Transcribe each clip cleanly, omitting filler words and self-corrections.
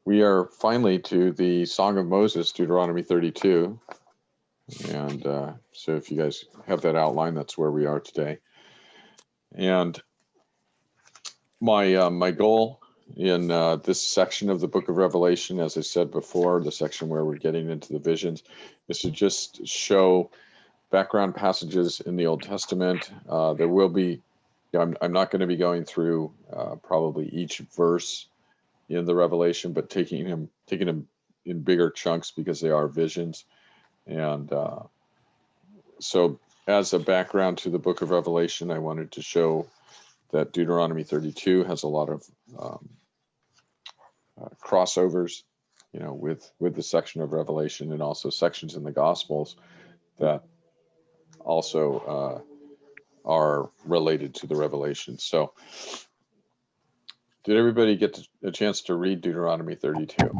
We are finally to the Song of Moses, Deuteronomy 32. And so if you guys have that outline, that's where we are today. And my goal in this section of the book of Revelation, as I said before, the section where we're getting into the visions, is to just show background passages in the Old Testament. There will be, I'm not going to be going through probably each verse in the Revelation, but taking them in bigger chunks because they are visions. And so as a background to the book of Revelation, I wanted to show that Deuteronomy 32 has a lot of crossovers, with the section of Revelation, and also sections in the Gospels that also are related to the Revelation. So did everybody get a chance to read Deuteronomy 32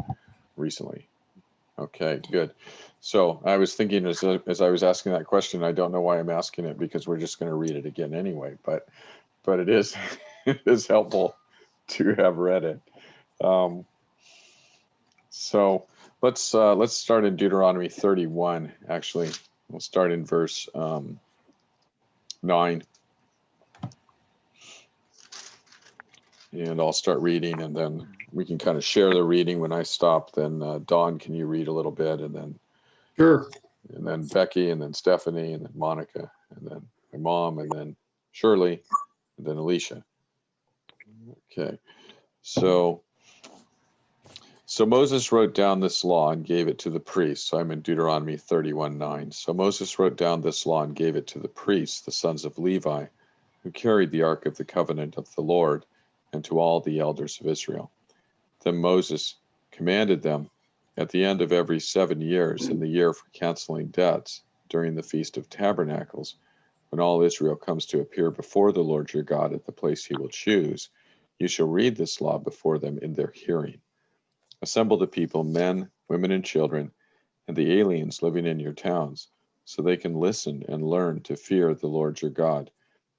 recently? Okay, good. So I was thinking as I was asking that question, I don't know why I'm asking it, because we're just going to read it again anyway, but it is it is helpful to have read it. So let's start in Deuteronomy 31. Actually, we'll start in verse 9. And I'll start reading, and then we can kind of share the reading. When I stop, then Dawn, can you read a little bit? And then Sure. And then Becky, and then Stephanie, and then Monica, and then my mom, and then Shirley, and then Alicia. Okay. So Moses wrote down this law and gave it to the priests. So I'm in Deuteronomy 31:9. So Moses wrote down this law and gave it to the priests, the sons of Levi, who carried the ark of the covenant of the Lord, and to all the elders of Israel. Then Moses commanded them at the end of every 7 years, in the year for canceling debts, during the Feast of Tabernacles, when all Israel comes to appear before the Lord your God at the place he will choose, you shall read this law before them in their hearing. Assemble the people, men, women, and children, and the aliens living in your towns, so they can listen and learn to fear the Lord your God,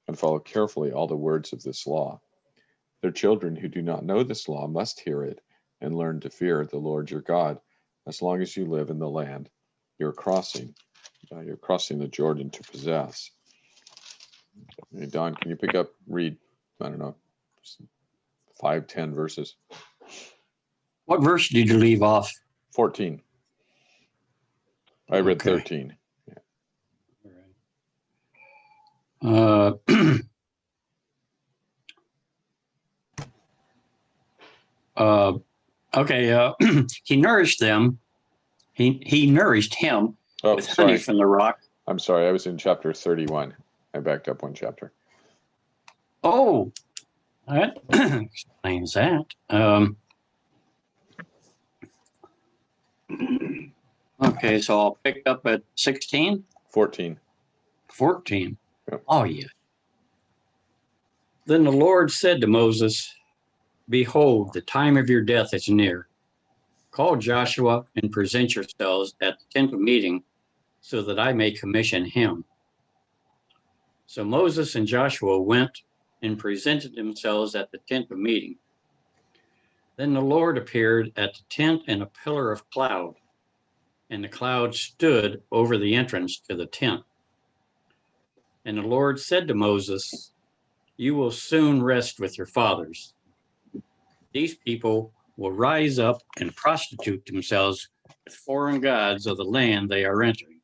and follow carefully all the words of this law. Their children who do not know this law must hear it and learn to fear the Lord your God as long as you live in the land you're crossing the Jordan to possess. Hey, Don, can you read, I don't know, 5-10 verses? What verse did you leave off? 14. I read Okay. 13. Yeah. Okay. He nourished them. He nourished him with honey from the rock. I'm sorry. I was in chapter 31. I backed up one chapter. Oh, that explains that. Okay, so I'll pick up at 16? 14. 14. Yep. Oh, yeah. Then the Lord said to Moses, behold, the time of your death is near. Call Joshua and present yourselves at the tent of meeting, so that I may commission him. So Moses and Joshua went and presented themselves at the tent of meeting. Then the Lord appeared at the tent in a pillar of cloud, and the cloud stood over the entrance to the tent. And the Lord said to Moses, you will soon rest with your fathers. These people will rise up and prostitute themselves with foreign gods of the land they are entering.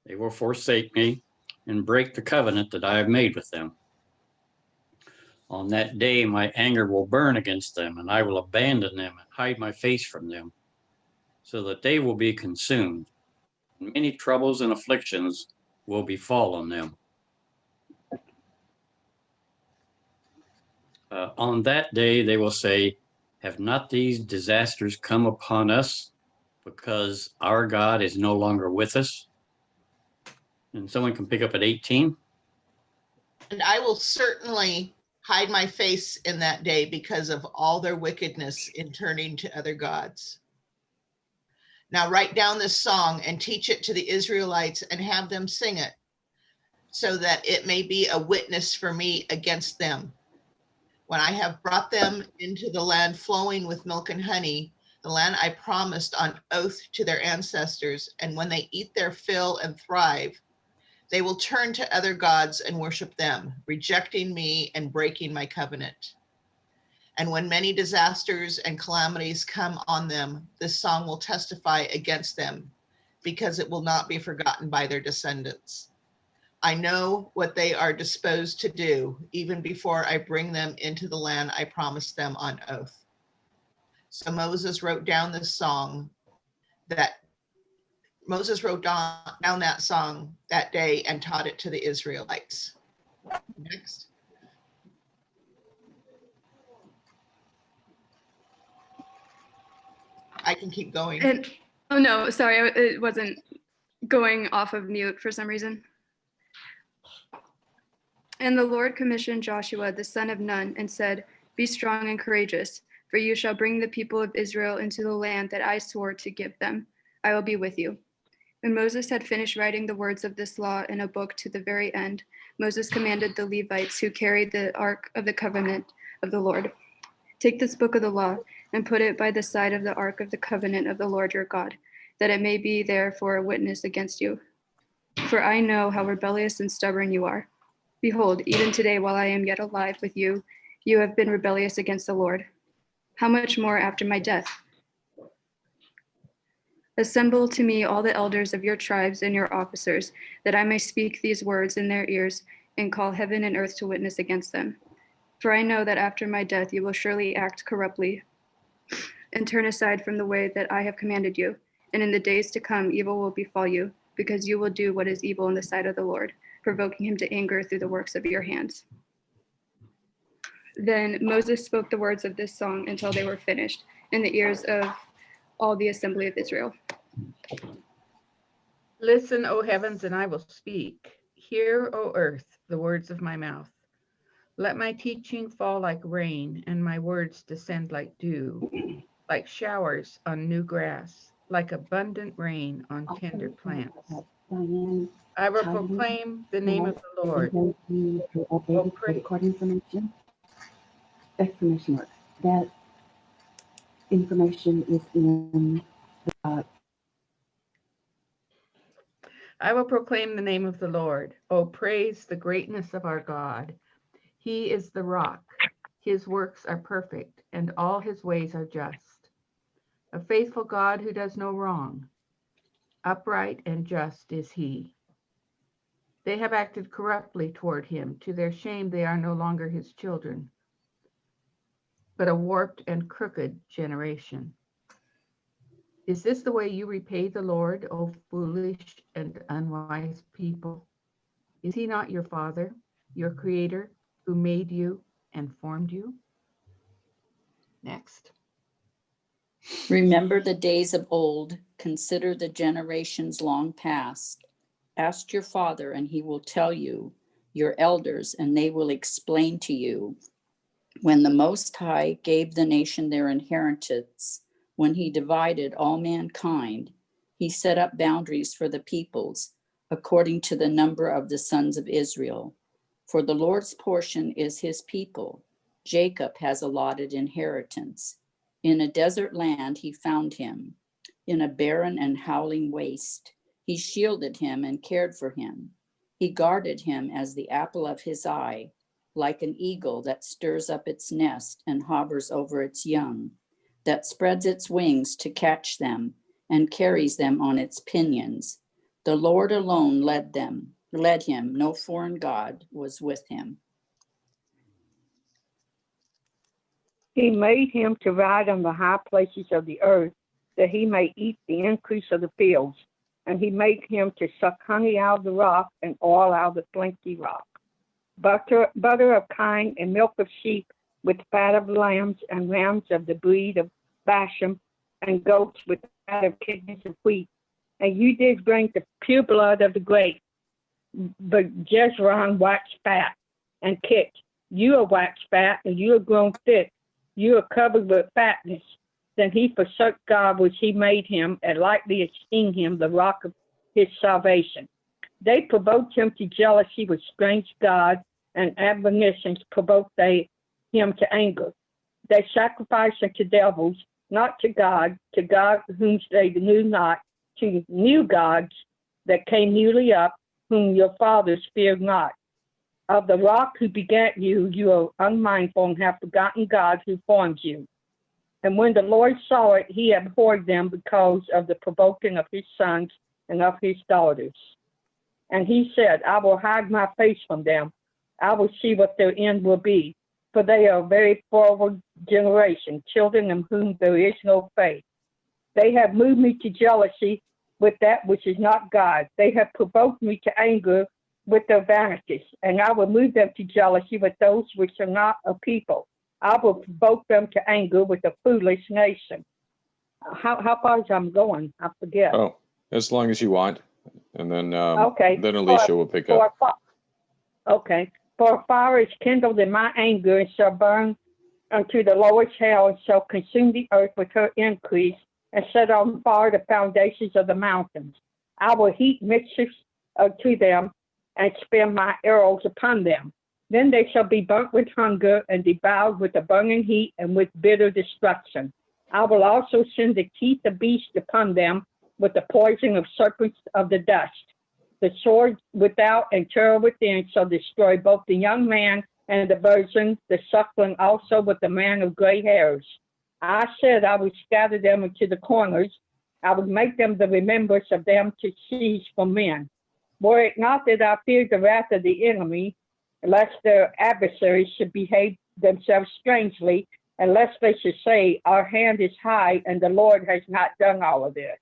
They will forsake me and break the covenant that I have made with them. On that day, my anger will burn against them, and I will abandon them and hide my face from them, so that they will be consumed. And many troubles and afflictions will befall on them. On that day, they will say, have not these disasters come upon us because our God is no longer with us? And someone can pick up at 18. And I will certainly hide my face in that day because of all their wickedness in turning to other gods. Now write down this song and teach it to the Israelites and have them sing it, so that it may be a witness for me against them. When I have brought them into the land flowing with milk and honey, the land I promised on oath to their ancestors, and when they eat their fill and thrive, they will turn to other gods and worship them, rejecting me and breaking my covenant. And when many disasters and calamities come on them, this song will testify against them, because it will not be forgotten by their descendants. I know what they are disposed to do, even before I bring them into the land I promised them on oath. So Moses wrote down this song that song that day and taught it to the Israelites. Next. I can keep going. And oh no, sorry, it wasn't going off of mute for some reason. And the Lord commissioned Joshua the son of Nun and said, "Be strong and courageous, for you shall bring the people of Israel into the land that I swore to give them. I will be with you." When Moses had finished writing the words of this law in a book to the very end, Moses commanded the Levites who carried the ark of the covenant of the Lord, "Take this book of the law and put it by the side of the ark of the covenant of the Lord your God, that it may be there for a witness against you. For I know how rebellious and stubborn you are. Behold, even today, while I am yet alive with you, you have been rebellious against the Lord. How much more after my death? Assemble to me all the elders of your tribes and your officers, that I may speak these words in their ears and call heaven and earth to witness against them. For I know that after my death you will surely act corruptly and turn aside from the way that I have commanded you. And in the days to come, evil will befall you, because you will do what is evil in the sight of the Lord, provoking him to anger through the works of your hands." Then Moses spoke the words of this song until they were finished in the ears of all the assembly of Israel. Listen, O heavens, and I will speak. Hear, O earth, the words of my mouth. Let my teaching fall like rain, and my words descend like dew, like showers on new grass, like abundant rain on tender plants. I will proclaim the name of the Lord. Oh, praise. Exclamation mark. That information is in I will proclaim the name of the Lord. Oh, praise the greatness of our God. He is the rock. His works are perfect, and all his ways are just. A faithful God who does no wrong. Upright and just is he. They have acted corruptly toward him. To their shame, they are no longer his children, but a warped and crooked generation. Is this the way you repay the Lord, O foolish and unwise people? Is he not your father, your creator, who made you and formed you? Next. Remember the days of old, consider the generations long past. Ask your father, and he will tell you, your elders, and they will explain to you. When the Most High gave the nation their inheritance, when he divided all mankind, he set up boundaries for the peoples, according to the number of the sons of Israel. For the Lord's portion is his people. Jacob has allotted inheritance. In a desert land he found him. In a barren and howling waste, he shielded him and cared for him. He guarded him as the apple of his eye, like an eagle that stirs up its nest and hovers over its young, that spreads its wings to catch them and carries them on its pinions. The Lord alone led him. No foreign god was with him. He made him to ride on the high places of the earth, that he may eat the increase of the fields. And he made him to suck honey out of the rock and oil out of the flinty rock. Butter of kine and milk of sheep, with fat of lambs and rams of the breed of Bashan, and goats with fat of kidneys of wheat. And you did drink the pure blood of the grape, but Jezreel waxed fat and kicked. You are waxed fat, and you are grown thick. You are covered with fatness. Then he forsook God which he made him, and lightly esteemed him the rock of his salvation. They provoked him to jealousy with strange gods, and admonitions provoked they him to anger. They sacrificed unto devils, not to God whom they knew not, to new gods that came newly up, whom your fathers feared not. Of the rock who begat you, you are unmindful and have forgotten God who formed you. And when the Lord saw it, he abhorred them because of the provoking of his sons and of his daughters. And he said, I will hide my face from them. I will see what their end will be. For they are a very forward generation, children in whom there is no faith. They have moved me to jealousy with that which is not God. They have provoked me to anger with their vanities, and I will move them to jealousy with those which are not a people. I will provoke them to anger with a foolish nation. How far is I'm going? I forget. Oh, as long as you want. And then Okay. then Alicia will pick up. Okay. For a fire is kindled in my anger and shall burn unto the lowest hell and shall consume the earth with her increase and set on fire the foundations of the mountains. I will heat mischiefs to them and spend my arrows upon them. Then they shall be burnt with hunger and devoured with the burning heat and with bitter destruction. I will also send the teeth of beasts upon them with the poison of serpents of the dust. The sword without and terror within shall destroy both the young man and the virgin, the suckling also with the man of gray hairs. I said I would scatter them into the corners. I would make them the remembrance of them to cease from men. Were it not that I feared the wrath of the enemy, lest their adversaries should behave themselves strangely, and lest they should say, our hand is high, and the Lord has not done all of this.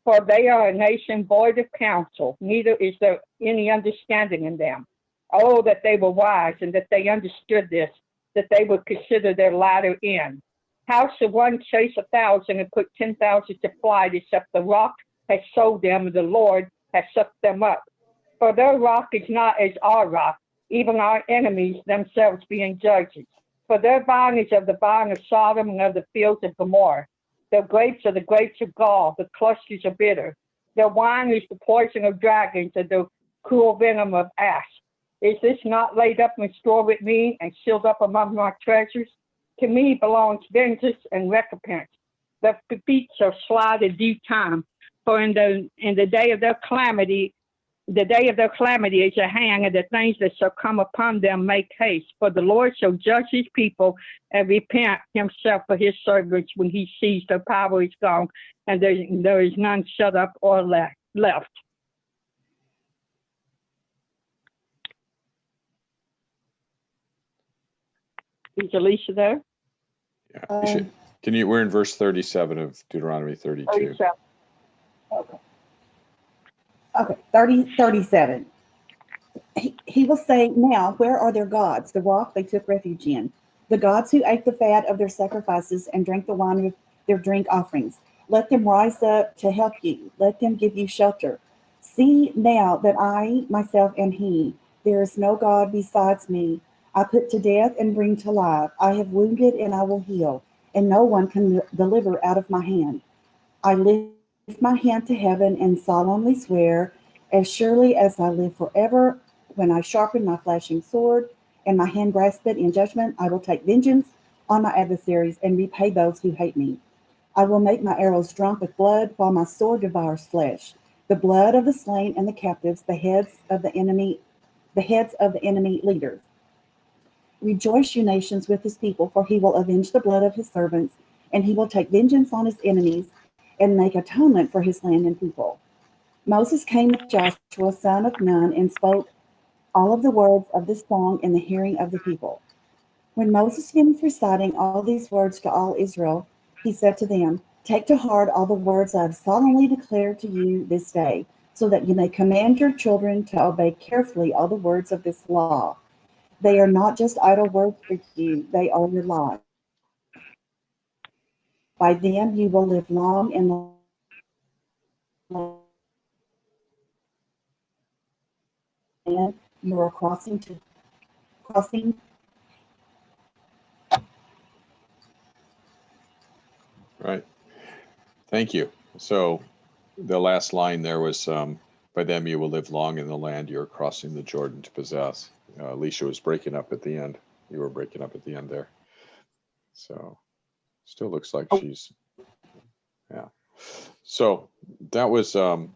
For they are a nation void of counsel, neither is there any understanding in them. Oh, that they were wise, and that they understood this, that they would consider their latter end. How should one chase 1,000 and put 10,000 to flight, except the rock has sold them, and the Lord has sucked them up? For their rock is not as our rock, even our enemies themselves being judges. For their vine is of the vine of Sodom and of the fields of Gomorrah. Their grapes are the grapes of gall, the clusters are bitter. Their wine is the poison of dragons, and the cruel venom of asps. Is this not laid up in store with me and sealed up among my treasures? To me belongs vengeance and recompense. Their feet shall slide in due time, for in the day of their calamity, the day of their calamity is at hand, and the things that shall come upon them make haste. For the Lord shall judge his people and repent himself for his servants when he sees their power is gone, and there is none shut up or left. Is Alicia there? Yeah. Can you? We're in verse 37 of Deuteronomy 32. 37. Okay, 37. He will say, now, where are their gods, the rock they took refuge in, the gods who ate the fat of their sacrifices and drank the wine of their drink offerings? Let them rise up to help you. Let them give you shelter. See now that I, myself, am he. There is no God besides me. I put to death and bring to life. I have wounded and I will heal, and no one can deliver out of my hand. I lift my hand to heaven and solemnly swear, as surely as I live forever, when I sharpen my flashing sword and my hand grasp it in judgment, I will take vengeance on my adversaries and repay those who hate me. I will make my arrows drunk with blood, while my sword devours flesh, the blood of the slain and the captives, the heads of the enemy leaders. Rejoice, you nations, with his people, for he will avenge the blood of his servants, and he will take vengeance on his enemies and make atonement for his land and people. Moses came to Joshua, son of Nun, and spoke all of the words of this song in the hearing of the people. When Moses finished reciting all these words to all Israel, he said to them, take to heart all the words I have solemnly declared to you this day, so that you may command your children to obey carefully all the words of this law. They are not just idle words for you, they are your life. By them you will live long in the land you are crossing. Right. Thank you. So the last line there was, by them you will live long in the land you're crossing the Jordan to possess. Alicia was breaking up at the end. You were breaking up at the end there. So Still looks like she's, yeah. So that was the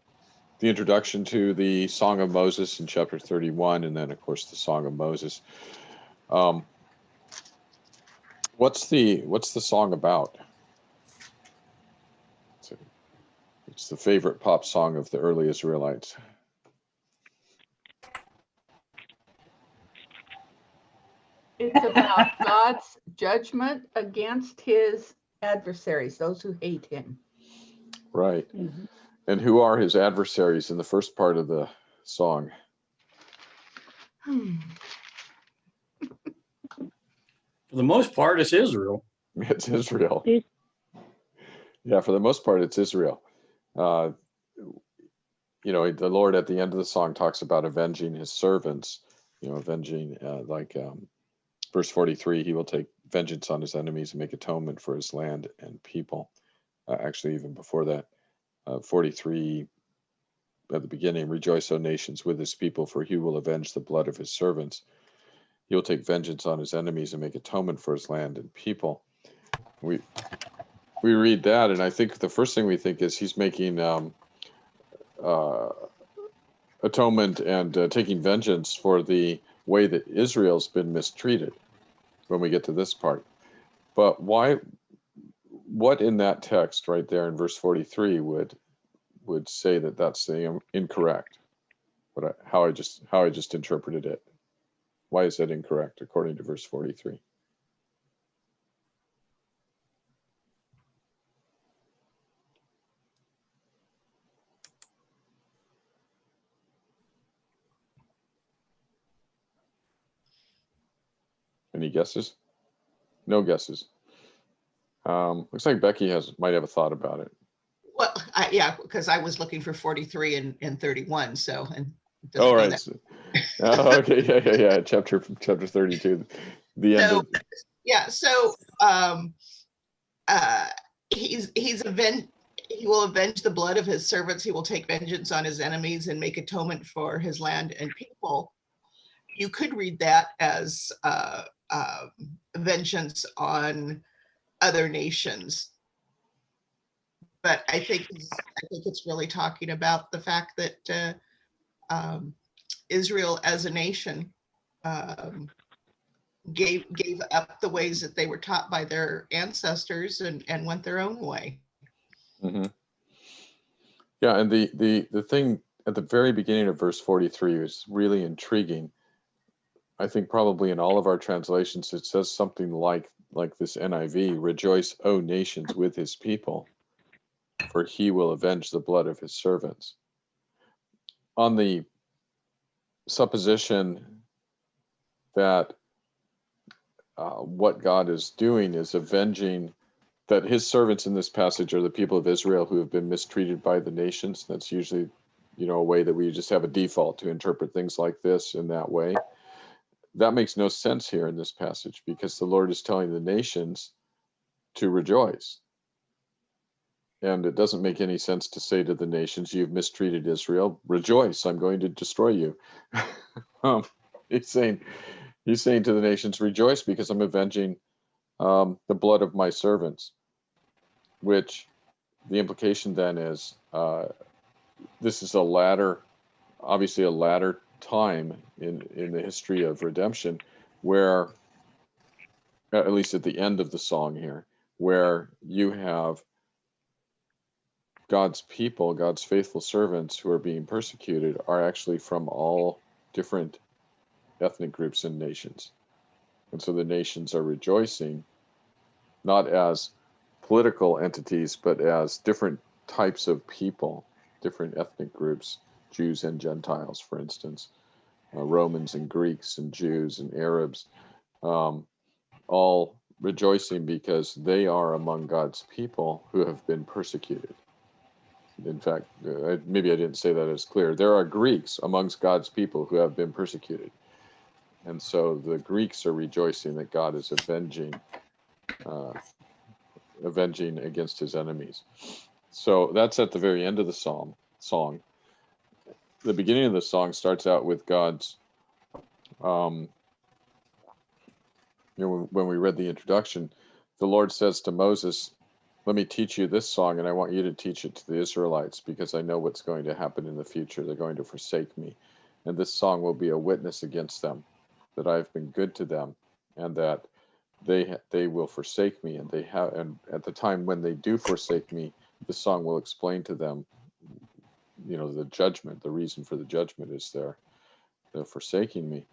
introduction to the Song of Moses in chapter 31, and then of course the Song of Moses. What's the song about? It's the favorite pop song of the early Israelites. It's about God's judgment against his adversaries, those who hate him. Right. Mm-hmm. And who are his adversaries in the first part of the song? For the most part, it's Israel. It's Israel. Yeah, for the most part, it's Israel. The Lord at the end of the song talks about avenging his servants, avenging verse 43, he will take vengeance on his enemies and make atonement for his land and people. Actually, even before that, 43 at the beginning, rejoice, O nations, with his people, for he will avenge the blood of his servants. He will take vengeance on his enemies and make atonement for his land and people. We read that, and I think the first thing we think is he's making atonement and taking vengeance for the way that Israel's been mistreated when we get to this part. But what in that text right there in verse 43 would say that that's the incorrect? How I just interpreted it. Why is that incorrect according to verse 43? Any guesses? No guesses. Looks like Becky might have a thought about it. Well, because I was looking for 43 and 31. So, and oh, right. Okay. Yeah. Chapter 32. The end. So, yeah. So, he will avenge the blood of his servants. He will take vengeance on his enemies and make atonement for his land and people. You could read that as vengeance on other nations. But I think it's really talking about the fact that Israel as a nation gave up the ways that they were taught by their ancestors and went their own way. Mm-hmm. Yeah, and the thing at the very beginning of verse 43 is really intriguing. I think probably in all of our translations it says something like this NIV, rejoice, O nations, with his people, for he will avenge the blood of his servants. On the supposition that what God is doing is avenging, that his servants in this passage are the people of Israel who have been mistreated by the nations. That's usually, a way that we just have a default to interpret things like this in that way. That makes no sense here in this passage, because the Lord is telling the nations to rejoice. And it doesn't make any sense to say to the nations, you've mistreated Israel, rejoice, I'm going to destroy you. He's saying to the nations, rejoice because I'm avenging the blood of my servants, which the implication then is this is obviously a latter time in the history of redemption, where, at least at the end of the song here, where you have God's people, God's faithful servants who are being persecuted are actually from all different ethnic groups and nations. And so the nations are rejoicing, not as political entities, but as different types of people, different ethnic groups, Jews and Gentiles, for instance, Romans and Greeks and Jews and Arabs, all rejoicing because they are among God's people who have been persecuted. In fact, maybe I didn't say that as clear. There are Greeks amongst God's people who have been persecuted. And so the Greeks are rejoicing that God is avenging against his enemies. So that's at the very end of the song. The beginning of the song starts out with God's, when we read the introduction, the Lord says to Moses, let me teach you this song, and I want you to teach it to the Israelites, because I know what's going to happen in the future. They're going to forsake me. And this song will be a witness against them, that I've been good to them, and that they will forsake me. And at the time when they do forsake me, the song will explain to them, the judgment. The reason for the judgment is they're forsaking me.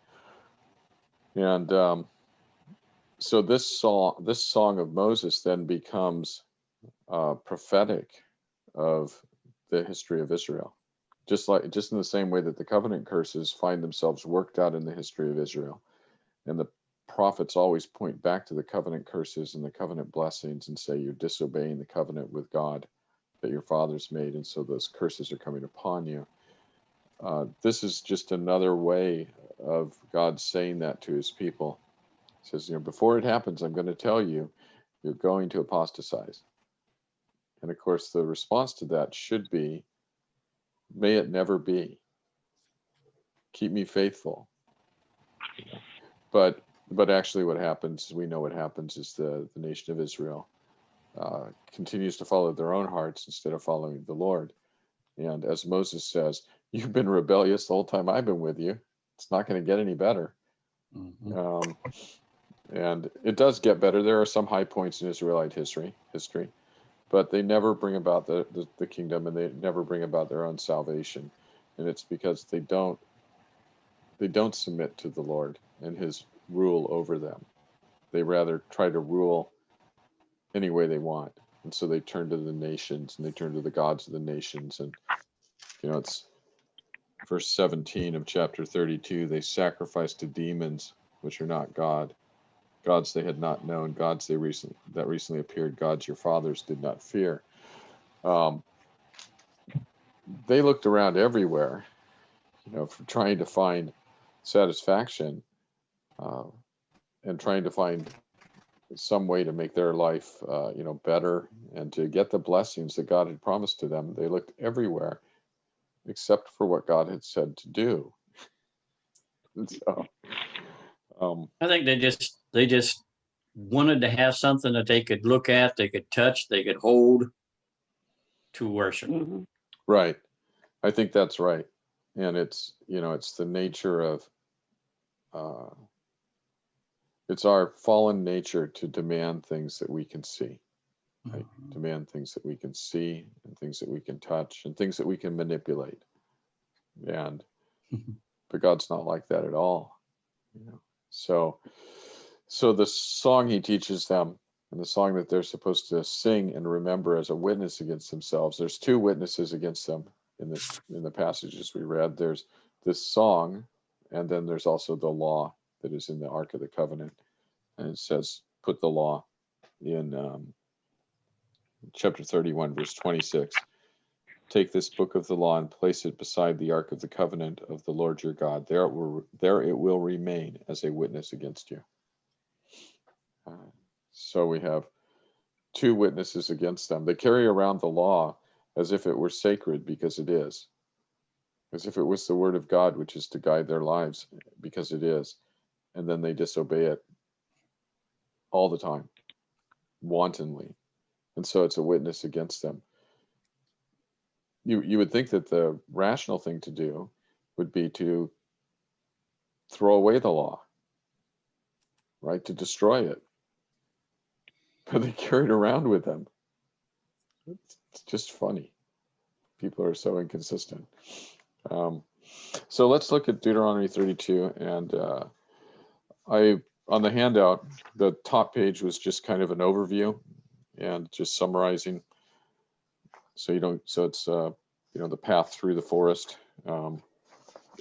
And so this song of Moses then becomes prophetic of the history of Israel, just in the same way that the covenant curses find themselves worked out in the history of Israel, and the prophets always point back to the covenant curses and the covenant blessings and say, you're disobeying the covenant with God that your fathers made, and so those curses are coming upon you. This is just another way of God saying that to his people. He says, before it happens, I'm going to tell you, you're going to apostatize. And of course, the response to that should be, may it never be. Keep me faithful. But actually what happens, we know what happens, is the nation of Israel continues to follow their own hearts instead of following the Lord. And as Moses says, you've been rebellious the whole time I've been with you. It's not going to get any better. Mm-hmm. And it does get better. There are some high points in Israelite history, but they never bring about the kingdom, and they never bring about their own salvation. And it's because they don't submit to the Lord and his rule over them. They rather try to rule any way they want. And so they turn to the nations, and they turn to the gods of the nations. And, it's verse 17 of chapter 32, they sacrifice to demons, which are not God. Gods they had not known, gods that recently appeared, gods your fathers did not fear. They looked around everywhere, for trying to find satisfaction, and trying to find some way to make their life, better, and to get the blessings that God had promised to them. They looked everywhere except for what God had said to do. So, I think they just wanted to have something that they could look at, they could touch, they could hold to worship. Mm-hmm. Right. I think that's right. And it's the nature of, it's our fallen nature to demand things that we can see. Right? Mm-hmm. Demand things that we can see, and things that we can touch, and things that we can manipulate. And but God's not like that at all. So the song he teaches them, and the song that they're supposed to sing and remember as a witness against themselves. There's two witnesses against them in the passages we read. There's this song, and then there's also the law that is in the Ark of the Covenant. And it says, put the law in chapter 31, verse 26. Take this book of the law and place it beside the Ark of the Covenant of the Lord your God. There it will remain as a witness against you. So we have two witnesses against them. They carry around the law as if it were sacred, because it is. As if it was the word of God, which is to guide their lives, because it is. And then they disobey it all the time, wantonly. And so it's a witness against them. You would think that the rational thing to do would be to throw away the law, right? To destroy it. But they carry it around with them. It's just funny. People are so inconsistent. So let's look at Deuteronomy 32. And on the handout, the top page was just kind of an overview and just summarizing. So it's the path through the forest, and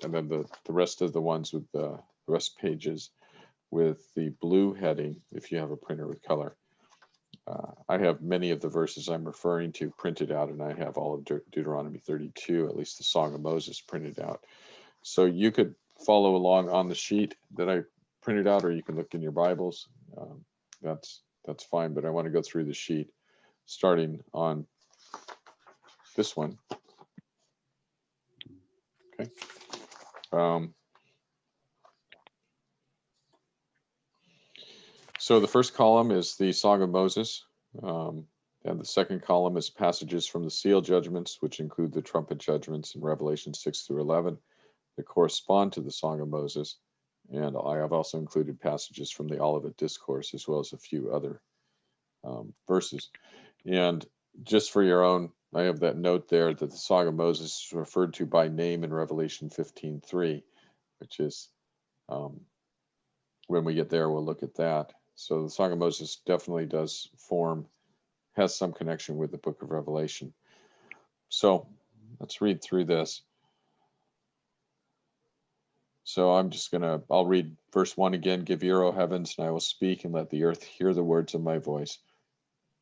then the rest of the ones with the rest pages with the blue heading, if you have a printer with color. I have many of the verses I'm referring to printed out, and I have all of Deuteronomy 32, at least the Song of Moses, printed out. So you could follow along on the sheet that I printed out, or you can look in your Bibles. That's fine, but I want to go through the sheet starting on this one. Okay. So the first column is the Song of Moses, and the second column is passages from the seal judgments, which include the trumpet judgments in Revelation 6 through 11 that correspond to the Song of Moses. And I have also included passages from the Olivet Discourse, as well as a few other verses. And just for your own, I have that note there that the Song of Moses is referred to by name in Revelation 15:3, which is, when we get there, we'll look at that. So the Song of Moses definitely has some connection with the book of Revelation. So let's read through this. So I'll read verse 1 again. Give ear, O heavens, and I will speak, and let the earth hear the words of my voice.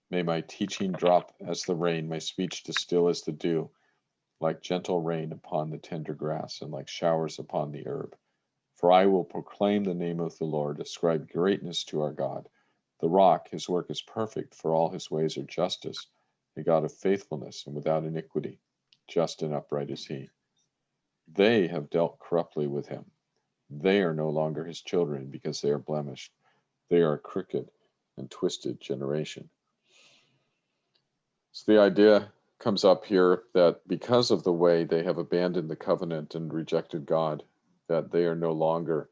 May my teaching drop as the rain, my speech distill as the dew, like gentle rain upon the tender grass, and like showers upon the herb. For I will proclaim the name of the Lord, ascribe greatness to our God. The rock, his work is perfect, for all his ways are justice, a God of faithfulness and without iniquity. Just and upright is he. They have dealt corruptly with him. They are no longer his children, because they are blemished. They are a crooked and twisted generation. So the idea comes up here that because of the way they have abandoned the covenant and rejected God, that they are no longer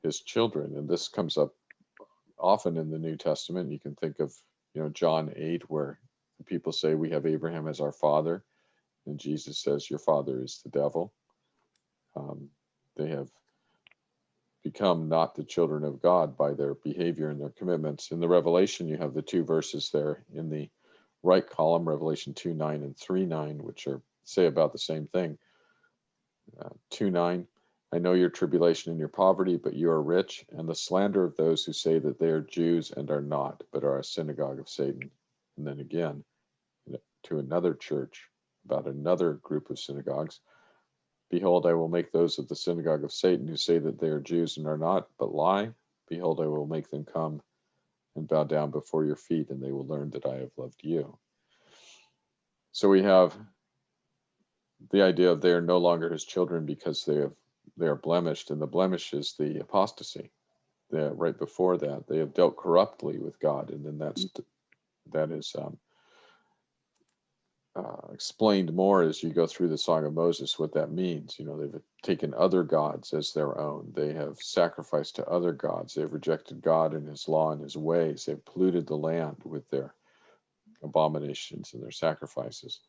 his children. And this comes up often in the New Testament. You can think of, John 8, where people say we have Abraham as our father, and Jesus says your father is the devil. They have become not the children of God by their behavior and their commitments. In the Revelation, you have the two verses there in the right column, Revelation 2:9 and 3:9, which say about the same thing. 2:9, I know your tribulation and your poverty, but you are rich, and the slander of those who say that they are Jews and are not, but are a synagogue of Satan. And then again, to another church about another group of synagogues, behold, I will make those of the synagogue of Satan who say that they are Jews and are not, but lie. Behold, I will make them come and bow down before your feet, and they will learn that I have loved you. So we have the idea of they are no longer his children because they are blemished, and the blemish is the apostasy. Right before that, they have dealt corruptly with God, and then that is explained more as you go through the Song of Moses, what that means. They've taken other gods as their own. They have sacrificed to other gods. They've rejected God and his law and his ways. They've polluted the land with their abominations and their sacrifices.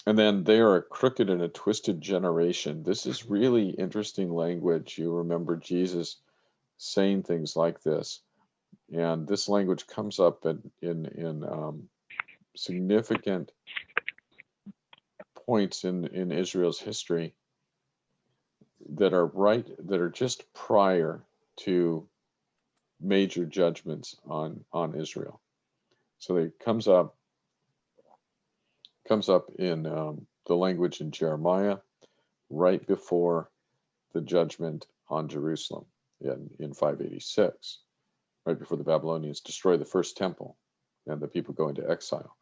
And then they are a crooked and a twisted generation. This is really interesting language. You remember Jesus saying things like this. And this language comes up in significant points in Israel's history that are just prior to major judgments on Israel. So it comes up in the language in Jeremiah right before the judgment on Jerusalem in 586, right before the Babylonians destroy the first temple and the people go into exile.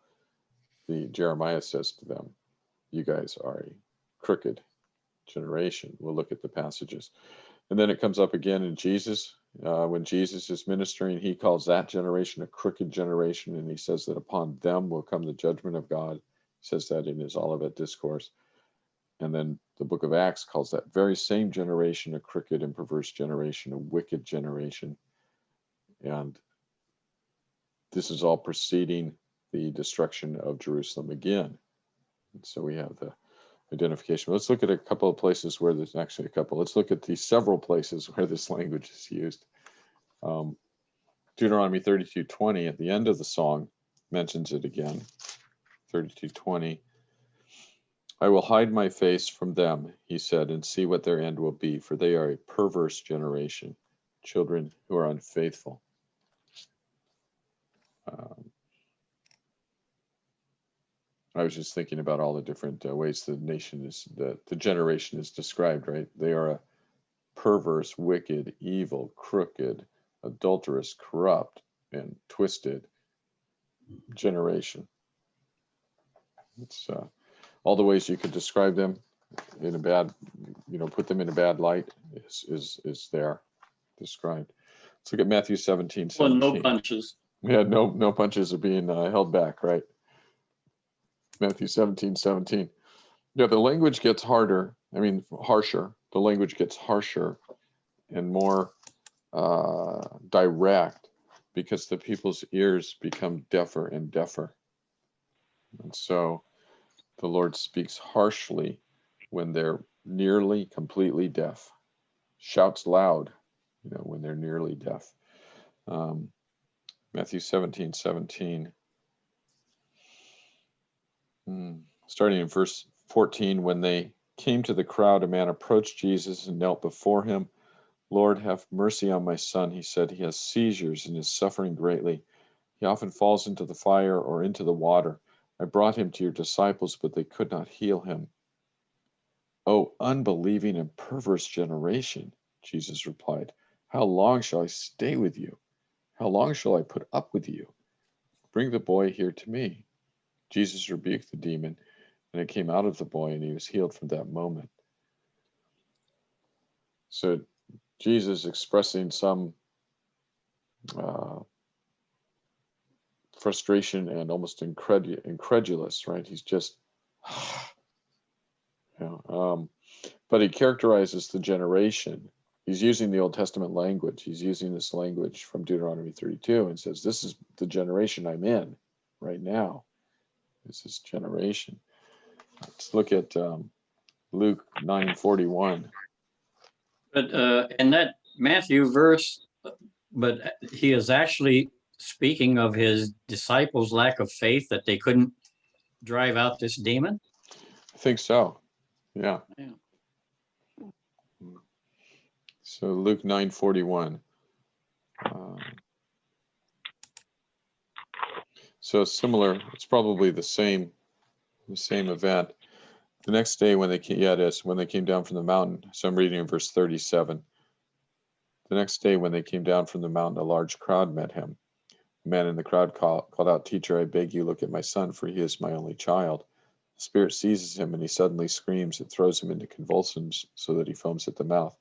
Jeremiah says to them, you guys are a crooked generation. We'll look at the passages. And then it comes up again in Jesus. When Jesus is ministering, he calls that generation a crooked generation, and he says that upon them will come the judgment of God. He says that in his Olivet Discourse. And then the book of Acts calls that very same generation a crooked and perverse generation, a wicked generation. And this is all preceding the destruction of Jerusalem again. And so we have the identification. Let's look at a couple of places where there's actually a couple. Let's look at the several places where this language is used. Deuteronomy 32:20 at the end of the song mentions it again. 32:20. I will hide my face from them, he said, and see what their end will be, for they are a perverse generation, children who are unfaithful. I was just thinking about all the different ways the generation is described, right? They are a perverse, wicked, evil, crooked, adulterous, corrupt, and twisted generation. It's all the ways you could describe them in a bad, put them in a bad light is there described. Let's look at Matthew 17, Well, 17. no punches. Yeah, no punches are being held back, right? Matthew 17, 17. Yeah, the language gets harsher. The language gets harsher and more direct because the people's ears become deafer and deafer. And so the Lord speaks harshly when they're nearly completely deaf, shouts loud, when they're nearly deaf. Matthew 17, 17. Starting in verse 14, when they came to the crowd, a man approached Jesus and knelt before him. Lord, have mercy on my son, he said. He has seizures and is suffering greatly. He often falls into the fire or into the water. I brought him to your disciples, but they could not heal him. Oh, unbelieving and perverse generation, Jesus replied. How long shall I stay with you? How long shall I put up with you? Bring the boy here to me. Jesus rebuked the demon, and it came out of the boy, and he was healed from that moment. So Jesus expressing some frustration and almost incredulous, right? He's just, but he characterizes the generation. He's using the Old Testament language. He's using this language from Deuteronomy 32 and says, this is the generation I'm in right now. This is generation. Let's look at Luke 9:41. But in that Matthew verse, but he is actually speaking of his disciples' lack of faith that they couldn't drive out this demon. I think so. Yeah. Yeah. So Luke 9:41. So similar. It's probably the same event. The next day when they came, it is when they came down from the mountain. So I'm reading in verse 37. The next day when they came down from the mountain, a large crowd met him. A man in the crowd called out, Teacher, I beg you, look at my son, for he is my only child. The spirit seizes him and he suddenly screams. It throws him into convulsions so that he foams at the mouth.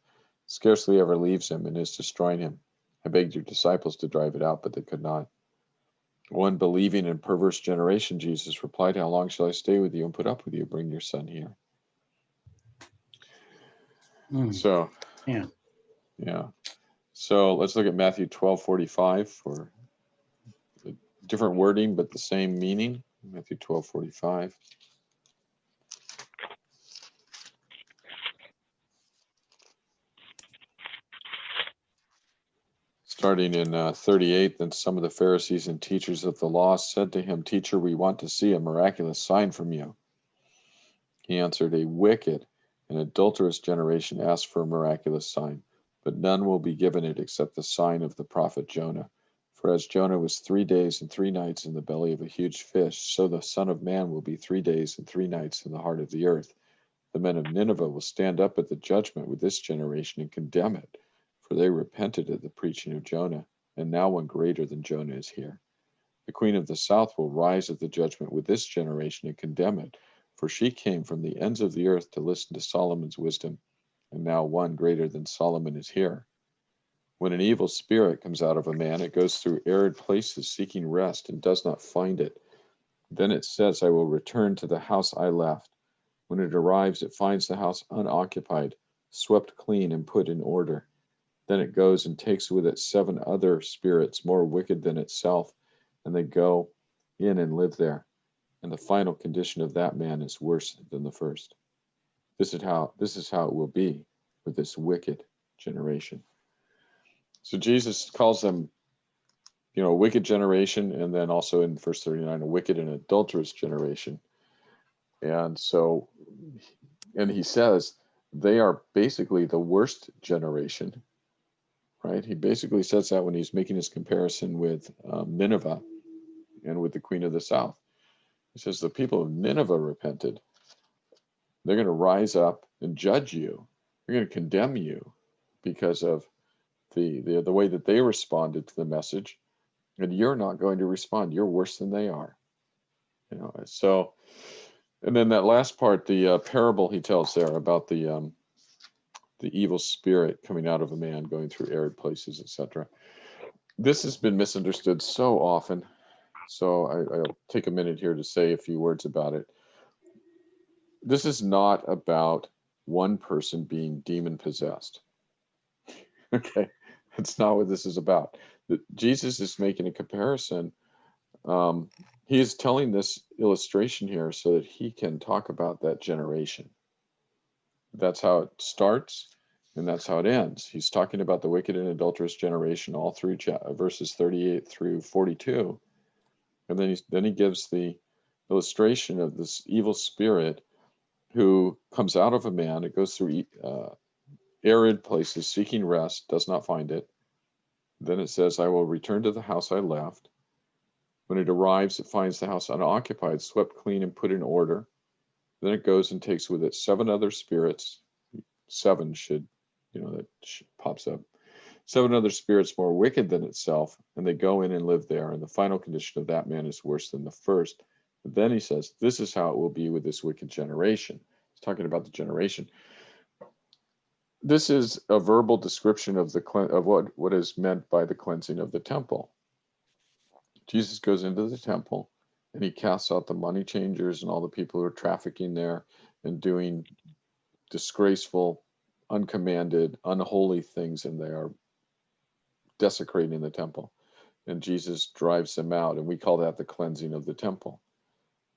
Scarcely ever leaves him and is destroying him. I begged your disciples to drive it out, but they could not. One believing and perverse generation, Jesus replied, how long shall I stay with you and put up with you? Bring your son here. So, yeah. So let's look at Matthew 12:45 for different wording, but the same meaning. Matthew 12:45. Starting in 38, then some of the Pharisees and teachers of the law said to him, Teacher, we want to see a miraculous sign from you. He answered, a wicked and adulterous generation asks for a miraculous sign, but none will be given it except the sign of the prophet Jonah. For as Jonah was 3 days and 3 nights in the belly of a huge fish, so the Son of Man will be 3 days and 3 nights in the heart of the earth. The men of Nineveh will stand up at the judgment with this generation and condemn it, for they repented at the preaching of Jonah, and now one greater than Jonah is here. The queen of the south will rise at the judgment with this generation and condemn it, for she came from the ends of the earth to listen to Solomon's wisdom, and now one greater than Solomon is here. When an evil spirit comes out of a man, it goes through arid places seeking rest and does not find it. Then it says, I will return to the house I left. When it arrives, it finds the house unoccupied, swept clean and put in order. Then it goes and takes with it 7 other spirits more wicked than itself, and they go in and live there. And the final condition of that man is worse than the first. This is how it will be with this wicked generation. So Jesus calls them, a wicked generation, and then also in verse 39, a wicked and adulterous generation. And so, and he says they are basically the worst generation, right? He basically says that when he's making his comparison with Nineveh and with the queen of the south. He says the people of Nineveh repented. They're going to rise up and judge you. They're going to condemn you because of the way that they responded to the message, and you're not going to respond. You're worse than they are. So, and then that last part, the parable he tells there about the evil spirit coming out of a man, going through arid places, etc. This has been misunderstood so often. So I'll take a minute here to say a few words about it. This is not about one person being demon possessed. Okay, that's not what this is about. Jesus is making a comparison. He is telling this illustration here so that he can talk about that generation. That's how it starts, and that's how it ends. He's talking about the wicked and adulterous generation all through verses 38 through 42. And then he gives the illustration of this evil spirit who comes out of a man. It goes through arid places, seeking rest, does not find it. Then it says, I will return to the house I left. When it arrives, it finds the house unoccupied, swept clean, and put in order. Then it goes and takes with it 7 other spirits. 7 should, that pops up. 7 other spirits more wicked than itself, and they go in and live there. And the final condition of that man is worse than the first. But then he says, this is how it will be with this wicked generation. He's talking about the generation. This is a verbal description of what is meant by the cleansing of the temple. Jesus goes into the temple and he casts out the money changers and all the people who are trafficking there and doing disgraceful, uncommanded, unholy things, and they are desecrating the temple. And Jesus drives them out, and we call that the cleansing of the temple.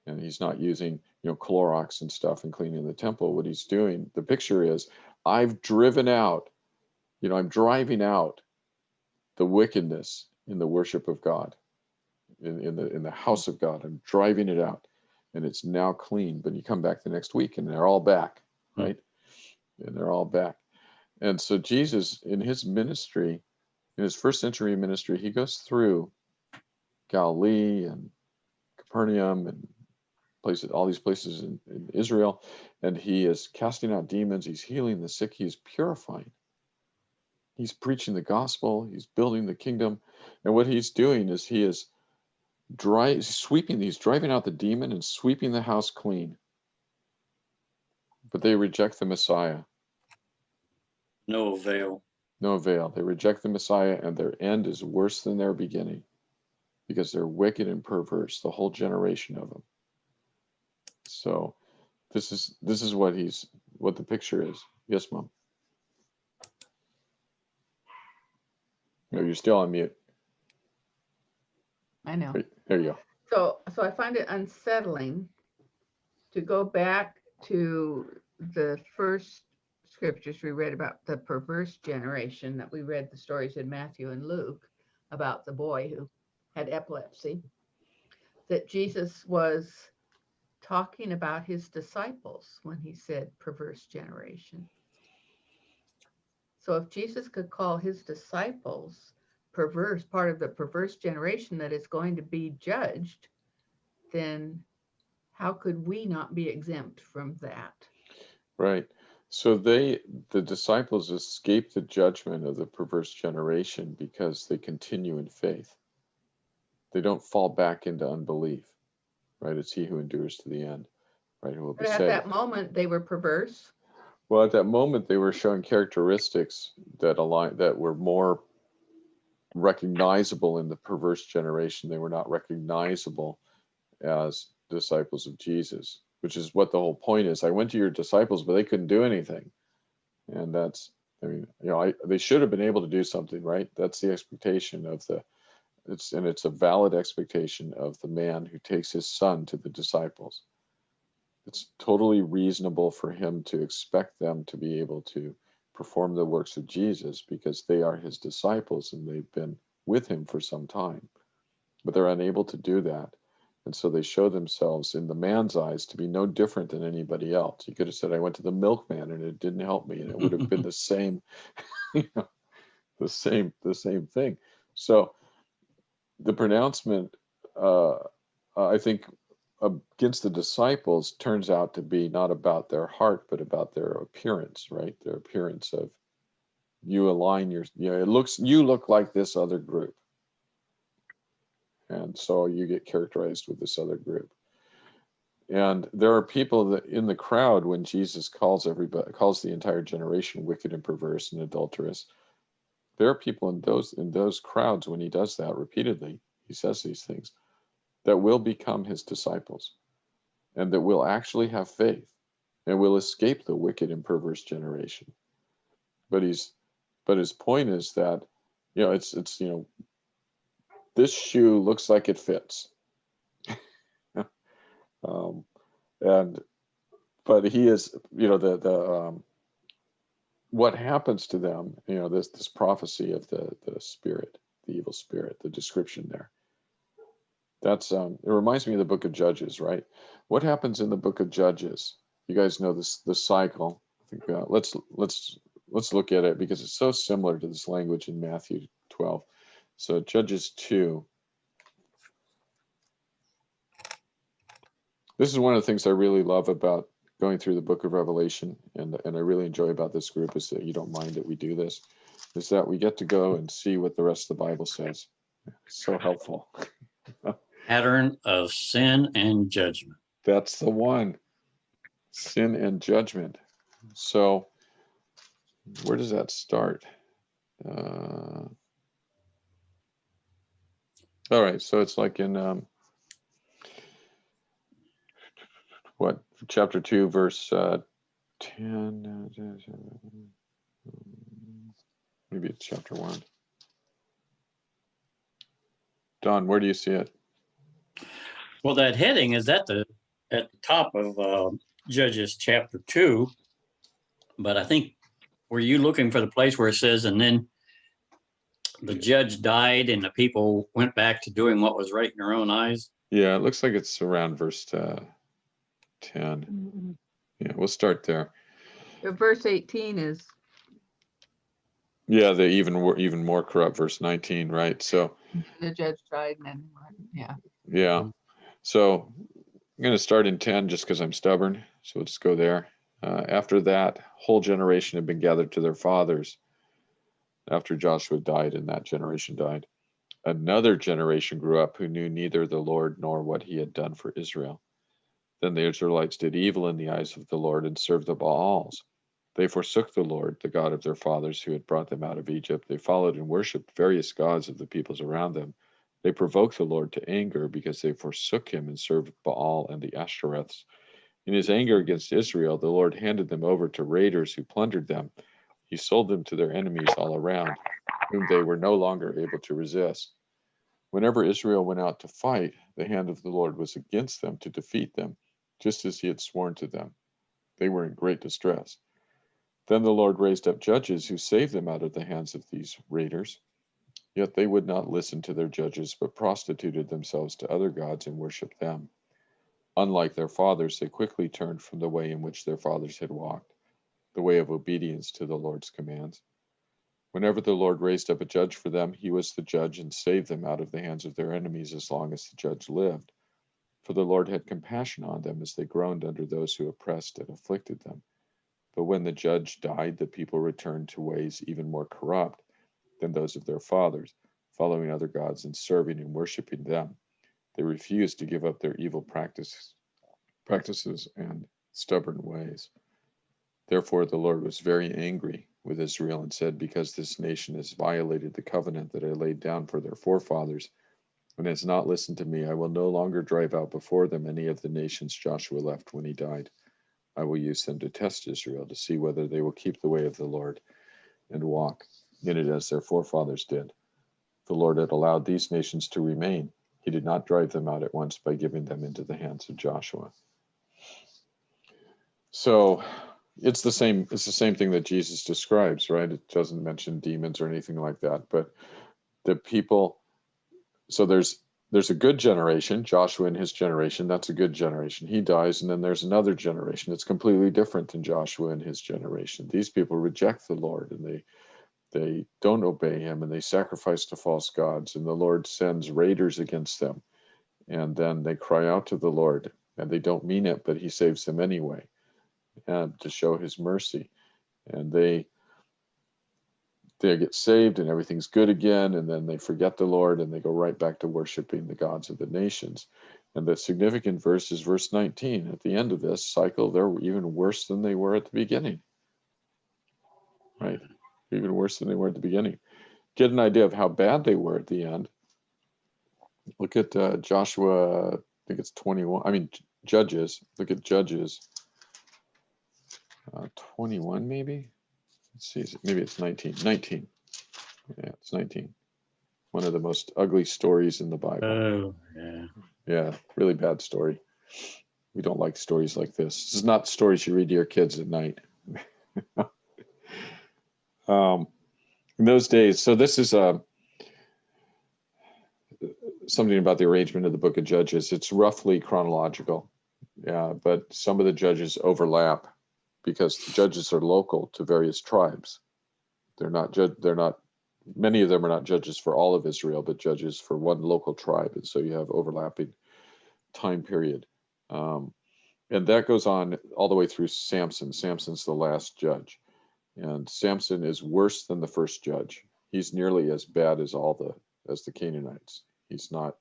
And he's not using, Clorox and stuff and cleaning the temple. What he's doing, the picture is, I'm driving out the wickedness in the worship of God, in the house of God. I'm driving it out, and it's now clean. But you come back the next week, and they're all back, right? And they're all back. And so Jesus, in his ministry, in his first century ministry, he goes through Galilee and Capernaum and all these places in Israel, and he is casting out demons. He's healing the sick. He's purifying. He's preaching the gospel. He's building the kingdom. And what he's doing is he is he's driving out the demon and sweeping the house clean. But they reject the Messiah. No avail. No avail. They reject the Messiah, and their end is worse than their beginning because they're wicked and perverse, the whole generation of them. So this is what the picture is. Yes, Mom. No, you're still on mute. I know. There you go. So I find it unsettling to go back to the first scriptures we read about the perverse generation, that we read the stories in Matthew and Luke about the boy who had epilepsy, that Jesus was talking about his disciples when he said perverse generation. So if Jesus could call his disciples perverse, part of the perverse generation that is going to be judged, then how could we not be exempt from that? Right. So the disciples escape the judgment of the perverse generation because they continue in faith. They don't fall back into unbelief. Right. It's he who endures to the end. Right. Who will be saved. At that moment, they were perverse. Well, at that moment, they were showing characteristics that were more recognizable in the perverse generation. They were not recognizable as disciples of Jesus, which is what the whole point is. I went to your disciples, but they couldn't do anything. And they should have been able to do something, right? That's the expectation it's a valid expectation of the man who takes his son to the disciples. It's totally reasonable for him to expect them to be able to perform the works of Jesus because they are his disciples and they've been with him for some time. But they're unable to do that. And so they show themselves in the man's eyes to be no different than anybody else. He could have said, I went to the milkman and it didn't help me. And it would have been the same, the same thing. So the pronouncement, I think, against the disciples turns out to be not about their heart, but about their appearance, right? Their appearance of you look like this other group. And so you get characterized with this other group. And there are people that in the crowd when Jesus calls the entire generation wicked and perverse and adulterous. there are people in those crowds when he does that repeatedly, he says these things, that will become his disciples and that will actually have faith and will escape the wicked and perverse generation. But his point is that, it's this shoe looks like it fits. But he is, what happens to them, this prophecy of the spirit, the evil spirit, the description there. That's it reminds me of the book of Judges, right? What happens in the book of Judges? You guys know the cycle. I think let's look at it because it's so similar to this language in Matthew 12. So Judges 2. This is one of the things I really love about going through the book of Revelation, and I really enjoy about this group, is that you don't mind that we do this, is that we get to go and see what the rest of the Bible says. It's so helpful. Pattern of sin and judgment. That's the one. Sin and judgment. So where does that start? All right, so it's like in chapter 2, verse 10, maybe it's chapter 1. Don, where do you see it? Well, that heading is at the top of Judges chapter 2, but I think, were you looking for the place where it says, and then the judge died and the people went back to doing what was right in their own eyes? Yeah, it looks like it's around verse 10. Mm-hmm. Yeah, we'll start there. Verse 18 is. Yeah, the even more corrupt verse 19, right? So the judge died, and then yeah. Yeah. So I'm going to start in 10 just because I'm stubborn. So let's go there. After that, whole generation had been gathered to their fathers after Joshua died and that generation died. Another generation grew up who knew neither the Lord nor what he had done for Israel. Then the Israelites did evil in the eyes of the Lord and served the Baals. They forsook the Lord, the God of their fathers who had brought them out of Egypt. They followed and worshipped various gods of the peoples around them. They provoked the Lord to anger because they forsook him and served Baal and the Ashtoreths. In his anger against Israel, the Lord handed them over to raiders who plundered them. He sold them to their enemies all around, whom they were no longer able to resist. Whenever Israel went out to fight, the hand of the Lord was against them to defeat them, just as he had sworn to them. They were in great distress. Then the Lord raised up judges who saved them out of the hands of these raiders. Yet they would not listen to their judges, but prostituted themselves to other gods and worshipped them. Unlike their fathers, they quickly turned from the way in which their fathers had walked, the way of obedience to the Lord's commands. Whenever the Lord raised up a judge for them, he was the judge and saved them out of the hands of their enemies as long as the judge lived. For the Lord had compassion on them as they groaned under those who oppressed and afflicted them. But when the judge died, the people returned to ways even more corrupt than those of their fathers, following other gods and serving and worshiping them. They refused to give up their evil practices and stubborn ways. Therefore the Lord was very angry with Israel and said, because this nation has violated the covenant that I laid down for their forefathers and has not listened to me, I will no longer drive out before them any of the nations Joshua left when he died. I will use them to test Israel to see whether they will keep the way of the Lord and walk in it as their forefathers did. The Lord had allowed these nations to remain. He did not drive them out at once by giving them into the hands of Joshua. So it's the same thing that Jesus describes, right? It doesn't mention demons or anything like that, but the people, so there's a good generation, Joshua and his generation, that's a good generation. He dies, and then there's another generation that's completely different than Joshua and his generation. These people reject the Lord, and they don't obey him, and they sacrifice to false gods, and the Lord sends raiders against them, and then they cry out to the Lord, and they don't mean it, but he saves them anyway, and to show his mercy, and they get saved and everything's good again, and then they forget the Lord and they go right back to worshiping the gods of the nations. And the significant verse is verse 19. At the end of this cycle, they're even worse than they were at the beginning. Right? Even worse than they were at the beginning. get an idea of how bad they were at the end, look at Joshua, I think it's 21. I mean, Judges. Look at Judges 21, maybe. Let's see, maybe it's 19. 19. Yeah, it's 19. One of the most ugly stories in the Bible. Oh, yeah. Yeah, really bad story. We don't like stories like this. This is not stories you read to your kids at night. In those days, so this is something about the arrangement of the book of Judges. It's roughly chronological, yeah, but some of the judges overlap because the judges are local to various tribes. They're not many of them are not judges for all of Israel, but judges for one local tribe, and so you have overlapping time period. And that goes on all the way through Samson. Samson's the last judge, and Samson is worse than the first judge. He's nearly as bad as the Canaanites. He's not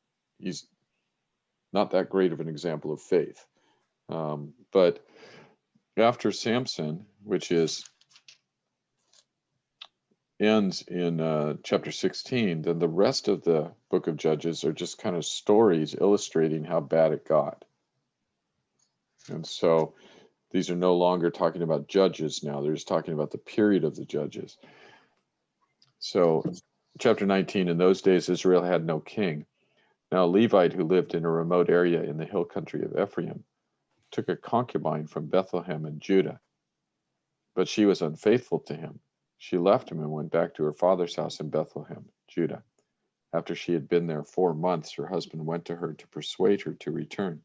that great of an example of faith. But after Samson, which ends in chapter 16, then the rest of the book of Judges are just kind of stories illustrating how bad it got. And so these are no longer talking about judges now. They're just talking about the period of the judges. So chapter 19, in those days, Israel had no king. Now a Levite who lived in a remote area in the hill country of Ephraim took a concubine from Bethlehem in Judah, but she was unfaithful to him. She left him and went back to her father's house in Bethlehem, Judah. After she had been there 4 months, her husband went to her to persuade her to return.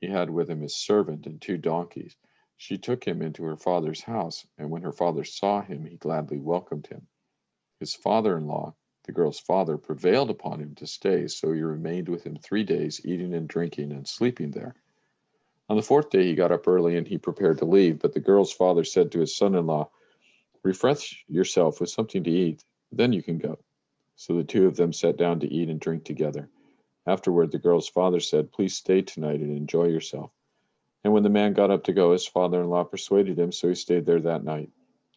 He had with him his servant and 2 donkeys. She took him into her father's house, and when her father saw him, he gladly welcomed him. His father-in-law, the girl's father, prevailed upon him to stay, so he remained with him 3 days, eating and drinking and sleeping there. On the 4th day he got up early and he prepared to leave, but the girl's father said to his son-in-law, "Refresh yourself with something to eat, then you can go." So the 2 of them sat down to eat and drink together. Afterward the girl's father said, "Please stay tonight and enjoy yourself." And when the man got up to go, his father-in-law persuaded him, so he stayed there that night.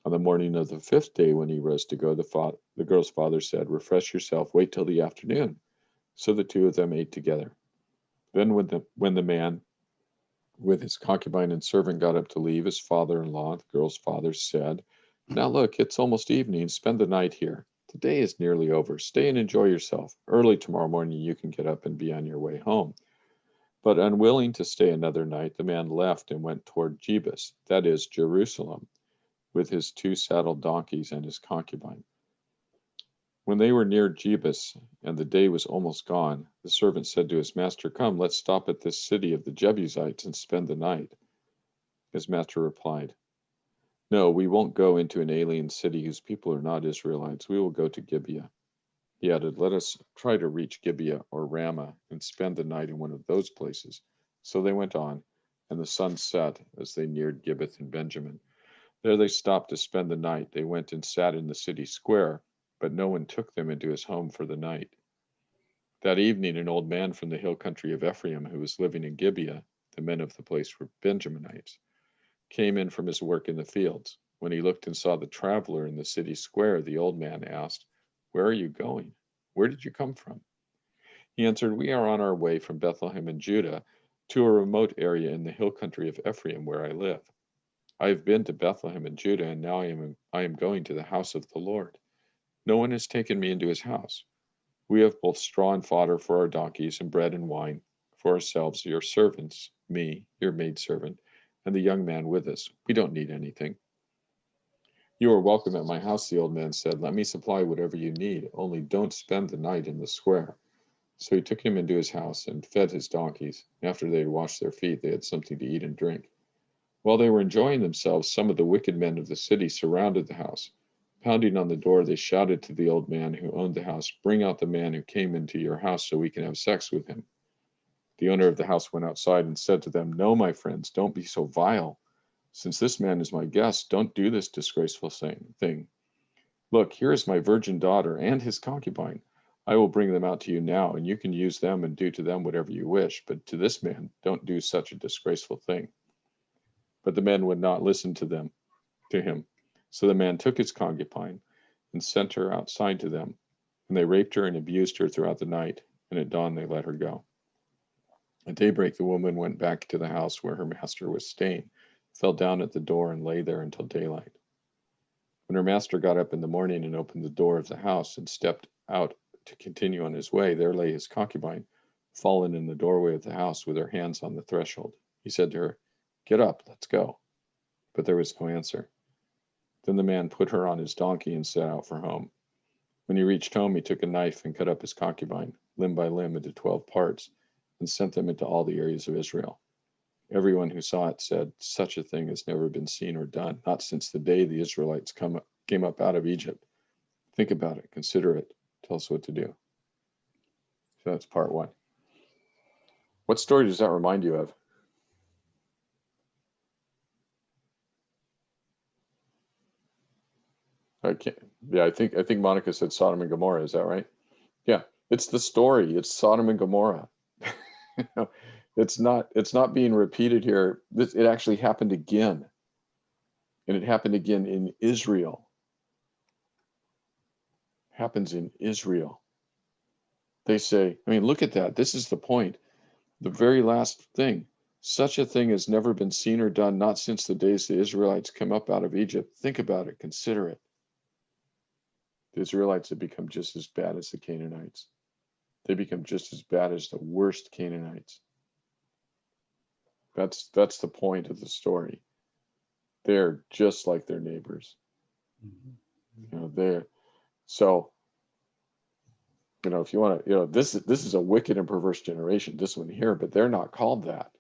On the morning of the 5th day, when he rose to go, the girl's father said, "Refresh yourself, wait till the afternoon." So the 2 of them ate together. Then when the man with his concubine and servant got up to leave, his father-in-law, the girl's father, said, "Now look, it's almost evening. Spend the night here. The day is nearly over. Stay and enjoy yourself. Early tomorrow morning you can get up and be on your way home." But unwilling to stay another night, the man left and went toward Jebus, that is, Jerusalem, with his 2 saddled donkeys and his concubine. When they were near Jebus, and the day was almost gone, the servant said to his master, "Come, let's stop at this city of the Jebusites and spend the night." His master replied, "No, we won't go into an alien city whose people are not Israelites. We will go to Gibeah." He added, "Let us try to reach Gibeah or Ramah and spend the night in one of those places." So they went on, and the sun set as they neared Gibeath and Benjamin. There they stopped to spend the night. They went and sat in the city square, but no one took them into his home for the night. That evening, an old man from the hill country of Ephraim, who was living in Gibeah, the men of the place were Benjaminites, came in from his work in the fields. When he looked and saw the traveler in the city square, the old man asked, "Where are you going? Where did you come from?" He answered, "We are on our way from Bethlehem in Judah to a remote area in the hill country of Ephraim where I live. I have been to Bethlehem in Judah, and now I am going to the house of the Lord. No one has taken me into his house. We have both straw and fodder for our donkeys, and bread and wine for ourselves, your servants, me, your maidservant, and the young man with us. We don't need anything." "You are welcome at my house," the old man said. "Let me supply whatever you need, only don't spend the night in the square." So he took him into his house and fed his donkeys. After they had washed their feet, they had something to eat and drink. While they were enjoying themselves, some of the wicked men of the city surrounded the house. Pounding on the door, they shouted to the old man who owned the house, "Bring out the man who came into your house so we can have sex with him." The owner of the house went outside and said to them, "No, my friends, don't be so vile. Since this man is my guest, don't do this disgraceful thing. Look, here is my virgin daughter and his concubine. I will bring them out to you now, and you can use them and do to them whatever you wish, but to this man, don't do such a disgraceful thing." But the men would not listen to him. So the man took his concubine and sent her outside to them. And they raped her and abused her throughout the night, and at dawn they let her go. At daybreak, the woman went back to the house where her master was staying, fell down at the door, and lay there until daylight. When her master got up in the morning and opened the door of the house and stepped out to continue on his way, there lay his concubine, fallen in the doorway of the house with her hands on the threshold. He said to her, "Get up, let's go." But there was no answer. Then the man put her on his donkey and set out for home. When he reached home, he took a knife and cut up his concubine, limb by limb, into 12 parts, and sent them into all the areas of Israel. Everyone who saw it said, "Such a thing has never been seen or done, not since the day the Israelites came up out of Egypt." Think about it, consider it, tell us what to do. So that's part one. What story does that remind you of? Okay. Yeah, I think Monica said Sodom and Gomorrah. Is that right? Yeah, it's the story. It's Sodom and Gomorrah. It's not being repeated here. It actually happened again, and it happened again in Israel. It happens in Israel. They say, I mean, look at that. This is the point. The very last thing. Such a thing has never been seen or done, not since the days the Israelites came up out of Egypt. Think about it. Consider it. The Israelites have become just as bad as the Canaanites. They become just as bad as the worst Canaanites. That's the point of the story. They're just like their neighbors. They're so. If you want to, this is a wicked and perverse generation. This one here, but they're not called that.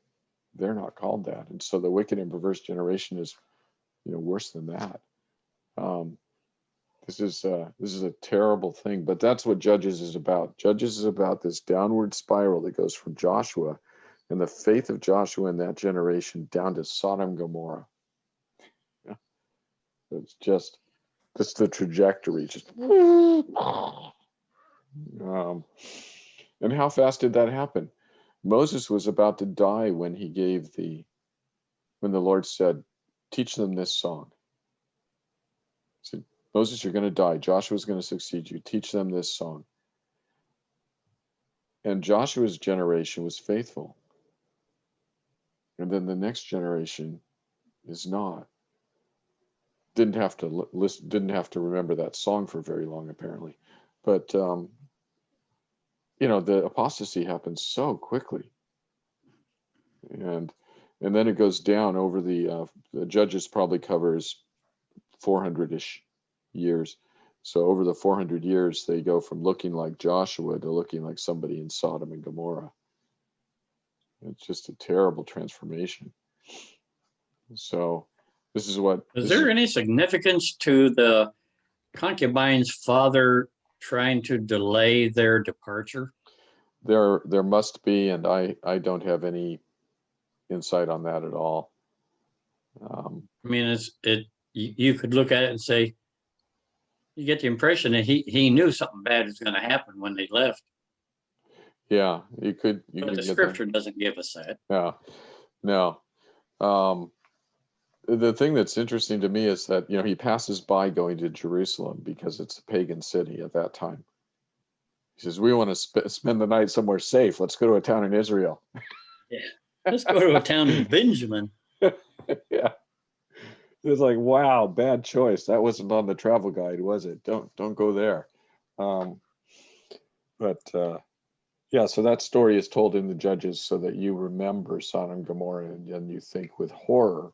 They're not called that, and so the wicked and perverse generation is, worse than that. This is a terrible thing. But that's what Judges is about. Judges is about this downward spiral that goes from Joshua and the faith of Joshua in that generation down to Sodom and Gomorrah. Yeah. It's just the trajectory. Just and how fast did that happen? Moses was about to die when the Lord said, "Teach them this song." He said, "Moses, you're going to die. Joshua's going to succeed you. Teach them this song." And Joshua's generation was faithful. And then the next generation is not. Didn't have to listen, didn't have to remember that song for very long, apparently. But, the apostasy happens so quickly. And then it goes down over the Judges probably covers 400-ish years. So over the 400 years, they go from looking like Joshua to looking like somebody in Sodom and Gomorrah. It's just a terrible transformation. So this is what... Is there any significance to the concubine's father trying to delay their departure? There must be, and I don't have any insight on that at all. I mean, you could look at it and say, you get the impression that he knew something bad was going to happen when they left. Yeah, you could. But the scripture doesn't give us that. Yeah, no. The thing that's interesting to me is that he passes by going to Jerusalem because it's a pagan city at that time. He says, "We want to spend the night somewhere safe. Let's go to a town in Israel." Yeah, let's go to a town in Benjamin. Yeah. It's like, wow, bad choice. That wasn't on the travel guide, was it? Don't go there. Yeah, so that story is told in the Judges so that you remember Sodom and Gomorrah and you think with horror,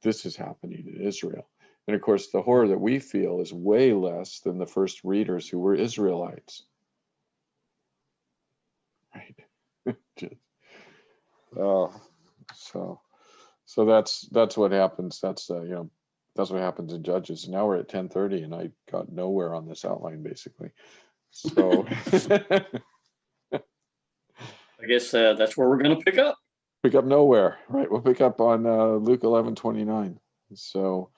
this is happening in Israel. And of course, the horror that we feel is way less than the first readers who were Israelites. Right. So that's what happens. That's what happens in Judges. Now we're at 10:30, and I got nowhere on this outline basically. So I guess that's where we're going to pick up. Pick up nowhere, right? We'll pick up on Luke 11:29. So,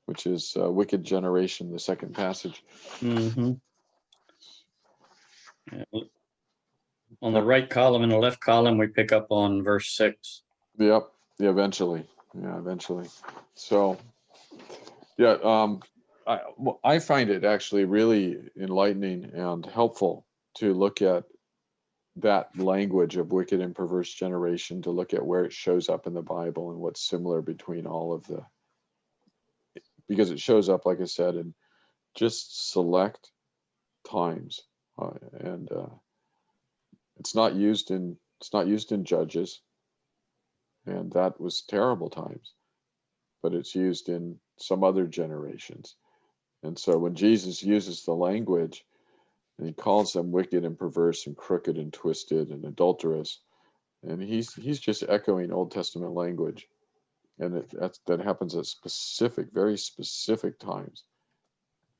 which is wicked generation, the second passage. Mm-hmm. Yeah. On the right column and the left column, we pick up on verse 6. Yep. Yeah, eventually. So, yeah. I find it actually really enlightening and helpful to look at that language of wicked and perverse generation, to look at where it shows up in the Bible and what's similar between all of the, because it shows up, like I said, in just select times, and it's not used in Judges, and that was terrible times, but it's used in some other generations. And so when Jesus uses the language and he calls them wicked and perverse and crooked and twisted and adulterous, and he's just echoing Old Testament language, and that happens at specific, very specific times.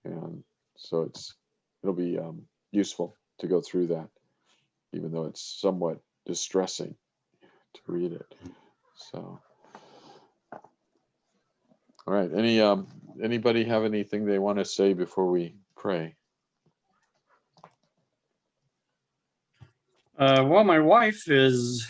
And so it'll be useful to go through that, even though it's somewhat distressing to read it. So, all right. Anybody have anything they want to say before we pray? Well, my wife is